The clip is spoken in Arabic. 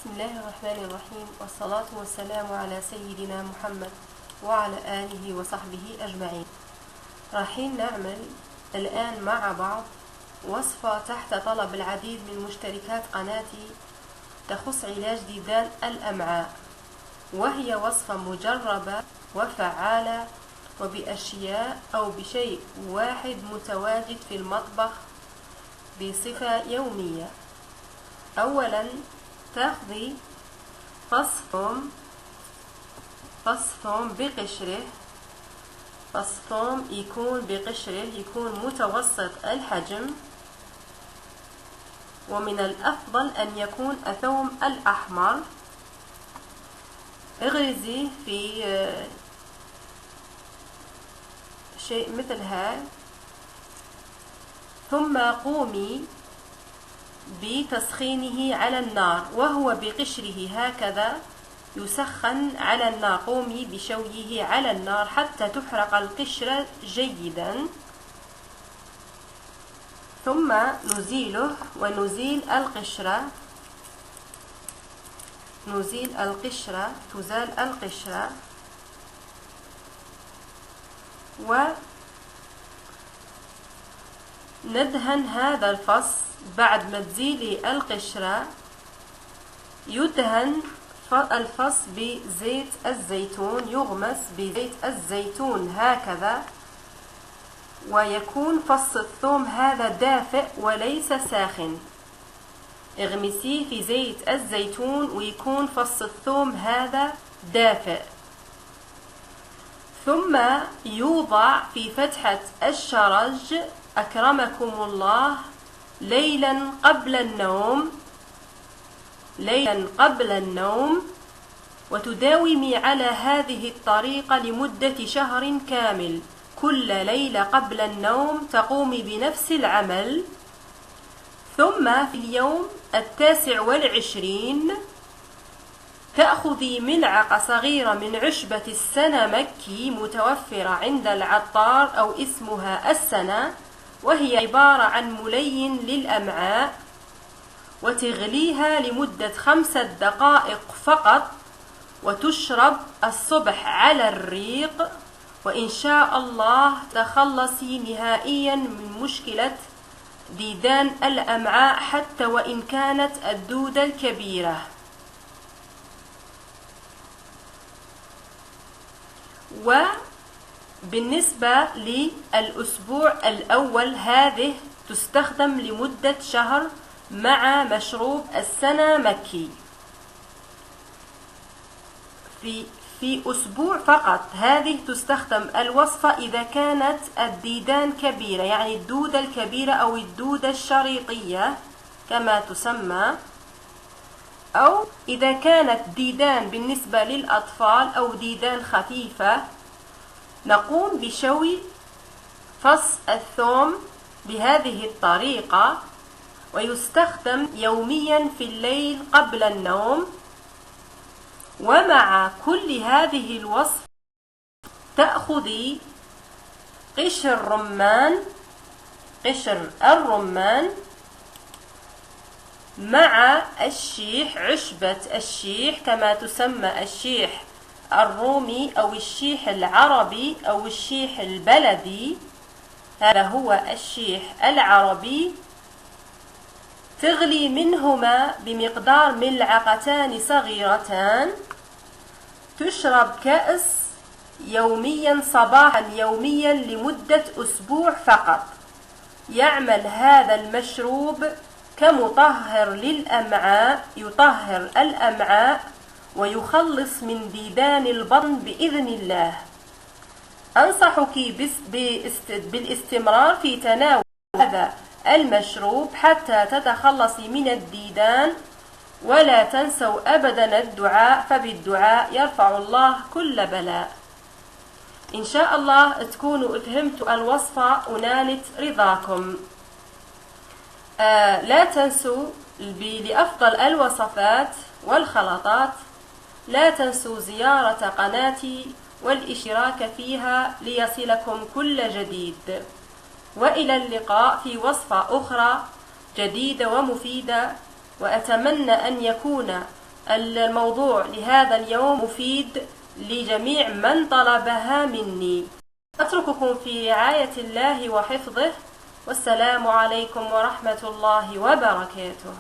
بسم الله الرحمن الرحيم، والصلاة والسلام على سيدنا محمد وعلى آله وصحبه أجمعين. رايحين نعمل الآن مع بعض وصفة تحت طلب العديد من مشتركات قناتي تخص علاج ديدان الأمعاء، وهي وصفة مجربة وفعالة وبأشياء أو بشيء واحد متواجد في المطبخ بصفة يومية. أولا تاخذي فص ثوم بقشره، فص ثوم يكون بقشره، يكون متوسط الحجم، ومن الأفضل أن يكون الثوم الأحمر. اغرزيه في شيء مثل هذا، ثم قومي بتسخينه على النار وهو بقشره هكذا يسخن على النار. قومي بشويه على النار حتى تحرق القشرة جيدا، ثم نزيله ونزيل القشرة، تزال القشرة، وندهن هذا الفص. بعد ما تزيلي القشرة يدهن الفص بزيت الزيتون، يغمس بزيت الزيتون هكذا، ويكون فص الثوم هذا دافئ وليس ساخن. اغمسيه في زيت الزيتون ويكون فص الثوم هذا دافئ، ثم يوضع في فتحة الشرج أكرمكم الله ليلا قبل النوم، وتداومي على هذه الطريقة لمدة شهر كامل. كل ليلة قبل النوم تقومي بنفس العمل، ثم في اليوم 29 تأخذي ملعقة صغيرة من عشبة السنة مكي متوفرة عند العطار أو اسمها السنة، وهي عبارة عن ملين للأمعاء، وتغليها لمدة 5 دقائق فقط، وتشرب الصبح على الريق، وإن شاء الله تخلصي نهائيا من مشكلة ديدان الأمعاء حتى وإن كانت الدودة الكبيرة. وبالنسبة للأسبوع الأول هذه تستخدم لمدة شهر مع مشروب السنة مكي. في أسبوع فقط هذه تستخدم الوصفة إذا كانت الديدان كبيرة، يعني الدودة الكبيرة أو الدودة الشريطية كما تسمى، أو إذا كانت ديدان بالنسبة للأطفال أو ديدان خفيفة. نقوم بشوي فص الثوم بهذه الطريقة، ويستخدم يوميا في الليل قبل النوم. ومع كل هذه الوصفة تأخذي قشر الرمان مع الشيح، عشبة الشيح كما تسمى، الشيح الرومي أو الشيح العربي أو الشيح البلدي، هذا هو الشيح العربي. تغلي منهما بمقدار ملعقتان صغيرتان، تشرب كأس يوميا صباحا يوميا لمدة أسبوع فقط. يعمل هذا المشروب كمطهر للأمعاء، يطهر الأمعاء ويخلص من ديدان البطن بإذن الله. أنصحك بالاستمرار في تناول هذا المشروب حتى تتخلصي من الديدان، ولا تنسوا أبدا الدعاء، فبالدعاء يرفع الله كل بلاء. إن شاء الله تكونوا فهمتوا الوصفة ونالت رضاكم. لا تنسوا لأفضل الوصفات والخلطات لا تنسوا زيارة قناتي والاشتراك فيها ليصلكم كل جديد. وإلى اللقاء في وصفة أخرى جديدة ومفيدة، وأتمنى أن يكون الموضوع لهذا اليوم مفيد لجميع من طلبها مني. أترككم في رعاية الله وحفظه، والسلام عليكم ورحمة الله وبركاته.